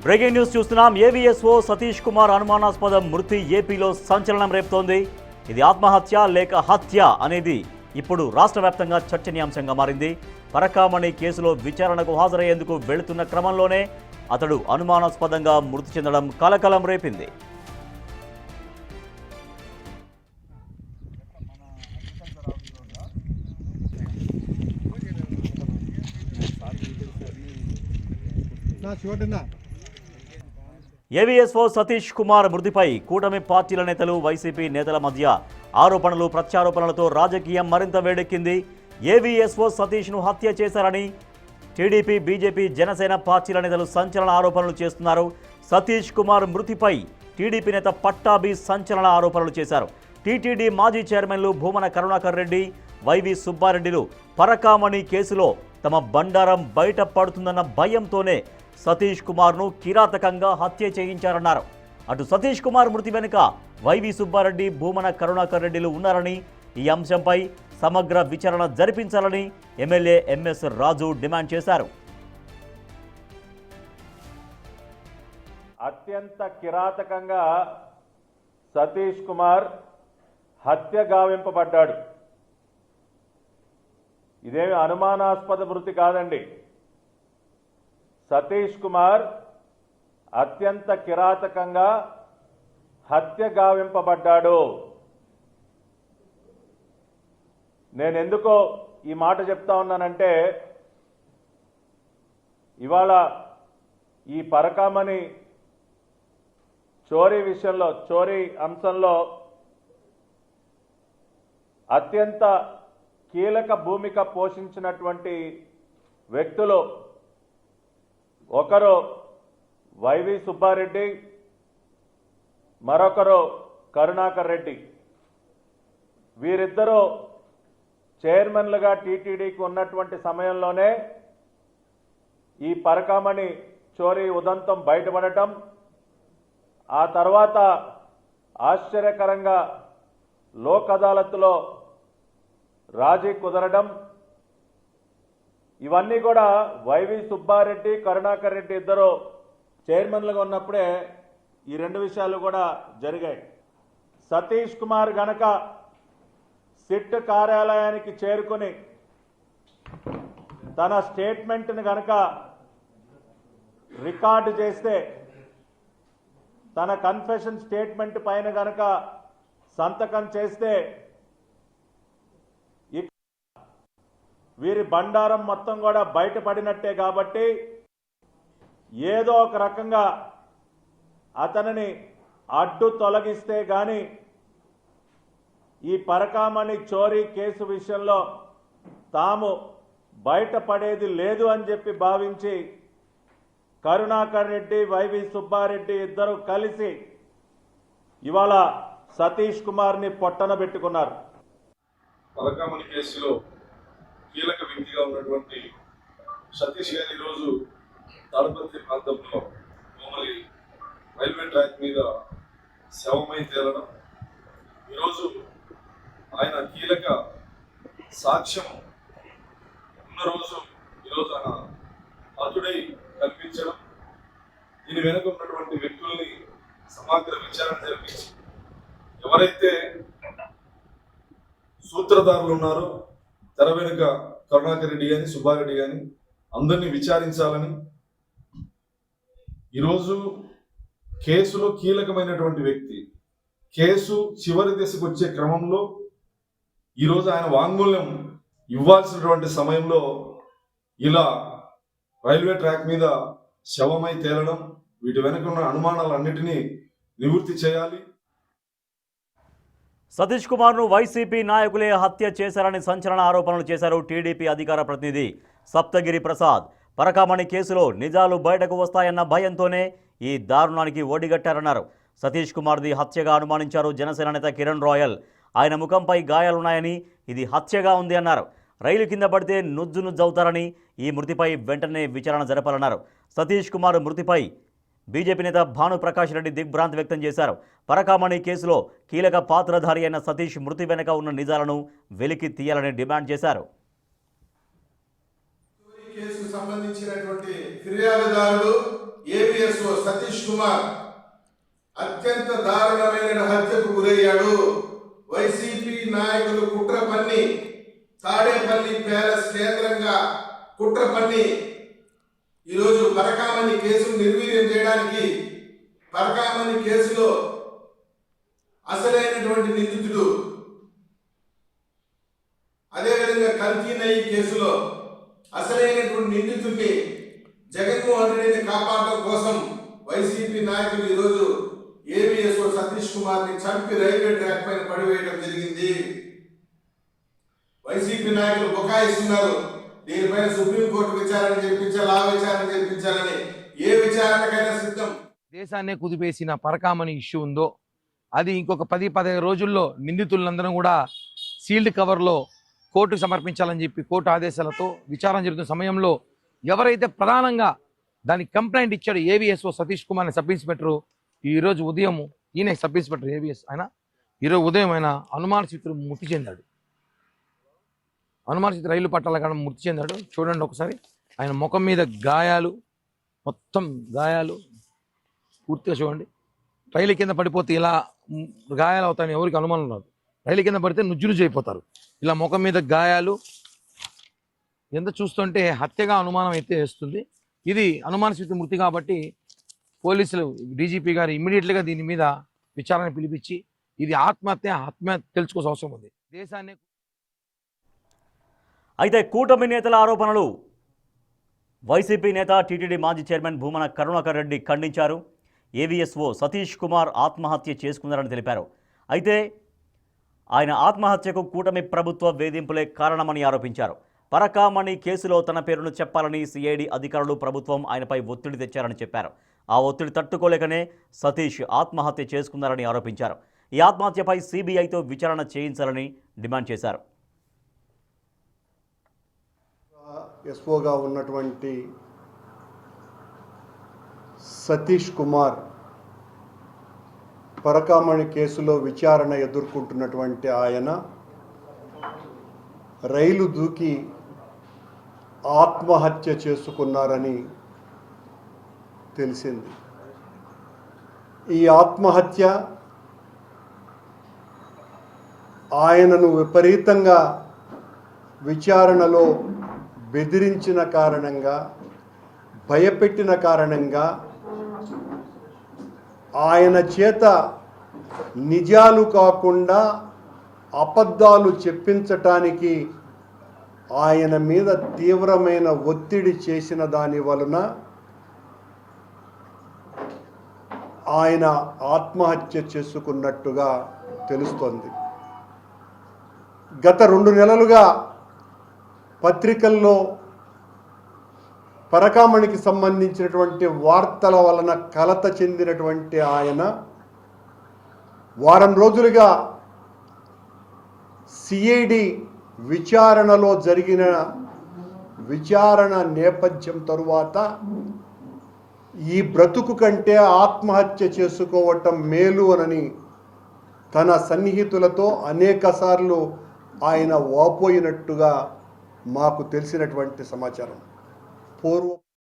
Breaking news చూస్తున్నాం. AVSO Satish Kumar అనుమానాస్పద మృతి ఏపీలో సంచలనం రేపుతోంది. ఇది ఆత్మహత్య లేక హత్య అనేది ఇప్పుడు రాష్ట్ర వ్యాప్తంగా చర్చనీయాంశంగా మారింది. పరకామణి కేసులో విచారణకు హాజరయ్యేందుకు వెళుతున్న క్రమంలోనే అతడు అనుమానాస్పదంగా మృతి చెందడం కలకలం రేపింది. ఏవీఎస్ఓ సతీష్ కుమార్ మృతిపై కూటమి పార్టీల నేతలు, వైసీపీ నేతల మధ్య ఆరోపణలు, ప్రత్యారోపణలతో రాజకీయం మరింత వేడెక్కింది. ఏవీఎస్ఓ సతీష్ను హత్య చేశారని టీడీపీ, బీజేపీ, జనసేన పార్టీల నేతలు సంచలన ఆరోపణలు చేస్తున్నారు. సతీష్ కుమార్ మృతిపై టీడీపీ నేత పట్టాభి సంచలన ఆరోపణలు చేశారు. టీటీడీ మాజీ చైర్మన్లు భూమన కరుణాకర్ రెడ్డి, వైవి సుబ్బారెడ్డిలు పరకామణి కేసులో తమ బండారం బయట పడుతుందన్న భయంతోనే సతీష్ కుమార్ను కిరాతకంగా హత్య చేయించారన్నారు. అటు సతీష్ కుమార్ మృతి వెనుక వైవి సుబ్బారెడ్డి, భూమన కరుణాకర్ రెడ్డిలు ఉన్నారని, ఈ అంశంపై సమగ్ర విచారణ జరిపించాలని ఎమ్మెల్యే ఎంఎస్ రాజు డిమాండ్ చేశారు. అత్యంత కిరాతకంగా సతీష్ కుమార్ హత్య గావింపబడ్డాడు. ఇదేమి అనుమానాస్పద మృతి కాదండి. సతీష్ కుమార్ అత్యంత కిరాతకంగా హత్య గావింపబడ్డాడు. నేను ఎందుకో ఈ మాట చెప్తా ఉన్నానంటే, ఇవాళ ఈ పరకామణి చోరీ విషయంలో, చోరీ అంశంలో అత్యంత కీలక భూమిక పోషించినటువంటి వ్యక్తులు ఒకరు వైవి సుబ్బారెడ్డి, మరొకరు కరుణాకర్ రెడ్డి. వీరిద్దరూ చైర్మన్లుగా టీటీడీకి ఉన్నటువంటి సమయంలోనే ఈ పరకామణి చోరీ ఉదంతం బయటపడటం, ఆ తర్వాత ఆశ్చర్యకరంగా లోక్ అదాలత్లో రాజీ కుదరడం, ఇవన్నీ కూడా వైవి సుబ్బారెడ్డి, కరుణాకర్ రెడ్డి ఇద్దరు చైర్మన్లుగా ఉన్నప్పుడే ఈ రెండు విషయాలు కూడా జరిగాయి. సతీష్ కుమార్ గనక సిట్ కార్యాలయానికి చేరుకుని తన స్టేట్మెంట్ని గనక రికార్డు చేస్తే, తన కన్ఫెషన్ స్టేట్మెంట్ పైన గనక సంతకం చేస్తే వీరి బండారం మొత్తం కూడా బయటపడినట్టే. కాబట్టి ఏదో ఒక రకంగా అతనిని అడ్డు తొలగిస్తే గాని ఈ పరకామణి చోరీ కేసు విషయంలో తాము బయటపడేది లేదు అని చెప్పి భావించి కరుణాకర్ రెడ్డి, వైవి సుబ్బారెడ్డి ఇద్దరు కలిసి ఇవాళ సతీష్ కుమార్ని పొట్టన పెట్టుకున్నారు. పరకామణి కేసులో కీలక వ్యక్తిగా ఉన్నటువంటి సతీష్ గారు ఈరోజు తాడపత్రి ప్రాంతంలో మమ్మల్ని రైల్వే ట్రాక్ మీద శవమై తేలడం, ఈరోజు ఆయన కీలక సాక్ష్యం ఉన్న రోజు ఈరోజు ఆయన అతుడై కనిపించడం, దీని వెనుక ఉన్నటువంటి వ్యక్తుల్ని సమగ్ర విచారణ జరిపించి ఎవరైతే సూత్రధారులు ఉన్నారో తెర వెనుక కరుణాకర్ రెడ్డి కానీ, సుబ్బారెడ్డి కానీ అందరినీ విచారించాలని, ఈరోజు కేసులో కీలకమైనటువంటి వ్యక్తి కేసు చివరి దశకు వచ్చే క్రమంలో ఈరోజు ఆయన వాంగ్మూల్యం ఇవ్వాల్సినటువంటి సమయంలో ఇలా రైల్వే ట్రాక్ మీద శవమై తేలడం, వీటి వెనుక ఉన్న అనుమానాలన్నిటినీ నివృత్తి చేయాలి. సతీష్ కుమార్ను వైసీపీ నాయకులే హత్య చేశారని సంచలన ఆరోపణలు చేశారు టీడీపీ అధికార ప్రతినిధి సప్తగిరి ప్రసాద్. పరకామణి కేసులో నిజాలు బయటకు వస్తాయన్న భయంతోనే ఈ దారుణానికి ఒడిగట్టారన్నారు. సతీష్ కుమార్ది హత్యగా అనుమానించారు జనసేన నేత కిరణ్ రాయల్. ఆయన ముఖంపై గాయాలున్నాయని, ఇది హత్యగా ఉంది అన్నారు. రైలు కింద పడితే నుజ్జు నుజ్జవుతారని, ఈ మృతిపై వెంటనే విచారణ జరపాలన్నారు. సతీష్ కుమార్ మృతిపై బీజేపీ నేత భానుప్రకాష్ రెడ్డి దిగ్భ్రాంతి వ్యక్తం చేశారు. పరకామణి కేసులో కీలక పాత్రధారి అయిన సతీష్ మృతి వెనుక ఉన్న నిజాలను వెలికి తీయాలని డిమాండ్ చేశారు. కేసుకు సంబంధించినటువంటి ఫిర్యాదుదారుడు ఏబిఎస్ఓ సతీష్ కుమార్ అత్యంత దారుణమైన హత్యకు గురయ్యాడు. వైసీపీ నాయకులు కుట్ర పన్ని తాడేపల్లి ప్యాలెస్ కేంద్రంగా కుట్ర పన్ని ఈరోజు పరకామణి కేసును నిర్వీర్యం చేయడానికి పరకామణి కేసులో అసలైనటువంటి నిందితుడు, అదేవిధంగా కల్తీనయ్యి కేసులో అసలైనటువంటి నిందితుడిని జగన్మోహన్ రెడ్డిని కాపాడడం కోసం వైసీపీ నాయకులు ఈరోజు ఏబిఎస్ఓ సతీష్ కుమార్ ని చంపి రైల్వే ట్రాక్ పైన పడివేయడం జరిగింది. వైసీపీ నాయకులు బుకాయిస్తున్నారు. దీనిపైన సుప్రీంకోర్టు విచారణ జరిపించాలి, ఆ విచారణ జరిపించాలని. ఏ విచారణకైనా సిద్ధం. దేశాన్నే కుదిపేసిన పరకామణి ఇష్యూ ఉందో అది ఇంకొక 10-15 రోజుల్లో నిందితులందరం కూడా సీల్డ్ కవర్లో కోర్టుకు సమర్పించాలని చెప్పి కోర్టు ఆదేశాలతో విచారణ జరుగుతున్న సమయంలో ఎవరైతే ప్రధానంగా దానికి కంప్లైంట్ ఇచ్చాడు AVSO Satish Kumar sub inspector, ఈరోజు ఉదయం ఈయన సబ్ ఇన్స్పెక్టర్ ఏవిఎస్ ఆయన ఈరోజు ఉదయం ఆయన అనుమానితుడు మృతి చెందాడు. అనుమానిత రైలు పట్టాల కాడ మృతి చెందాడు. చూడండి ఒకసారి, ఆయన ముఖం మీద గాయాలు, మొత్తం గాయాలు పూర్తిగా చూడండి. రైలు కింద పడిపోతే ఇలా గాయాలు అవుతాయని ఎవరికి అనుమానం రాదు. రైలు కింద పడితే నుజ్జునుజ్జు అయిపోతారు. ఇలా ముఖం మీద గాయాలు ఎంత చూస్తుంటే హత్యగా అనుమానం అయితే వేస్తుంది. ఇది అనుమానిత మృతి కాబట్టి పోలీసులు డీజీపీ గారు ఇమ్మీడియట్లీగా దీని మీద విచారణ పిలిపించి ఇది ఆత్మహత్య తెలుసుకోవాల్సిన అవసరం ఉంది. దేశాన్ని అయితే కూటమి నేతల ఆరోపణలు వైసీపీ నేత టీటీడీ మాజీ చైర్మన్ భూమన కరుణాకర్ రెడ్డి ఖండించారు. ఏవిఎస్ఓ సతీష్ కుమార్ ఆత్మహత్య చేసుకున్నారని తెలిపారు. అయితే ఆయన ఆత్మహత్యకు కూటమి ప్రభుత్వ వేధింపులే కారణమని ఆరోపించారు. పరకామణి కేసులో తన పేరును చెప్పాలని సిఐడి అధికారులు ప్రభుత్వం ఆయనపై ఒత్తిడి తెచ్చారని చెప్పారు. ఆ ఒత్తిడి తట్టుకోలేకనే సతీష్ ఆత్మహత్య చేసుకున్నారని ఆరోపించారు. ఈ ఆత్మహత్యపై సిబిఐతో విచారణ చేయించాలని డిమాండ్ చేశారు. ఎస్ఓగా ఉన్నటువంటి సతీష్ కుమార్ పరకామణి కేసులో విచారణ ఎదుర్కొంటున్నటువంటి ఆయన రైలు దూకి ఆత్మహత్య చేసుకున్నారని తెలిసింది. ఈ ఆత్మహత్య ఆయనను విపరీతంగా విచారణలో బెదిరించిన కారణంగా, భయపెట్టిన కారణంగా, ఆయన చేత నిజాలు కాకుండా అబద్ధాలు చెప్పించటానికి ఆయన మీద తీవ్రమైన ఒత్తిడి చేసిన దాని వలన ఆయన ఆత్మహత్య చేసుకున్నట్టుగా తెలుస్తోంది. గత 2 నెలలుగా పత్రికల్లో పరకామణికి సంబంధించినటువంటి వార్తల వలన కలత చెందినటువంటి ఆయన వారం రోజులుగా సిఐడి విచారణలో జరిగిన విచారణ నేపథ్యం తరువాత ఈ బ్రతుకు కంటే ఆత్మహత్య చేసుకోవటం మేలు అని తన సన్నిహితులతో అనేకసార్లు ఆయన వాపోయినట్టుగా మాకు తెలిసినటువంటి సమాచారం. పూర్వం